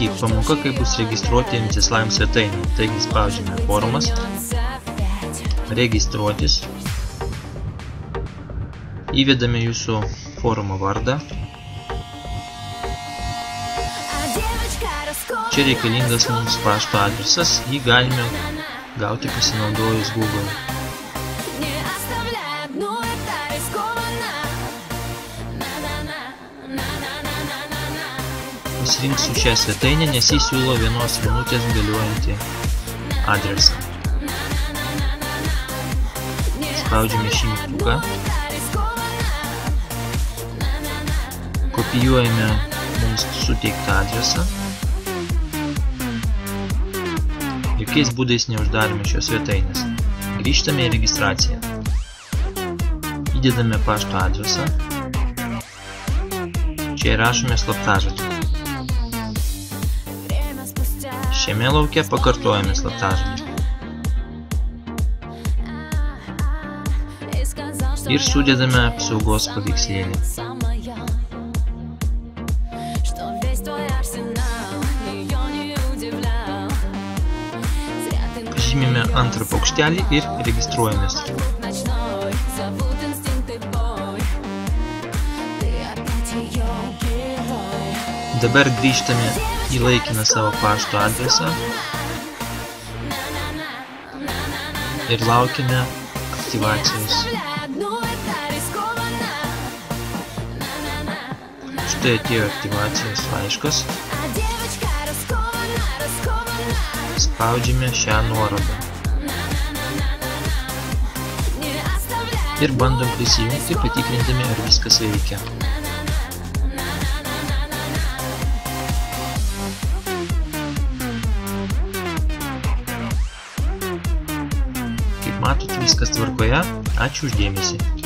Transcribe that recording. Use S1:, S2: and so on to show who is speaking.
S1: Taigi, pamoka, kaip bus registruoti Mcislaim svetainį. Taigi, spaudžiame forumas, registruotis, įvedame jūsų forumo vardą. Čia reikalingas mums pašto adresas, jį galime gauti pasinaudojus Google. Pasirinksiu šią svetainę, nes jis siūlo 1 minutės galiojantį adresą. Spaudžiame šį mygtuką. Kopijuojame mums suteiktą adresą. Jokiais būdais neuždarome šios svetainės. Grįžtame į registraciją. Įdedame pašto adresą. Čia įrašome slaptažodį. Šiame lauke pakartojame slaptažodį. Ir sudedame apsaugos paveikslėlį. Pažymime antrą paukštelį ir registruojamės. Dabar grįžtame į laikiną savo pašto adresą ir laukime aktyvacijos. Štai atėjo aktyvacijos laiškas. Spaudžiame šią nuorodą. Ir bandom prisijungti, patikrindami, ar viskas veikia. Kaip matot, viskas tvarkoje. Ačiū už dėmesį.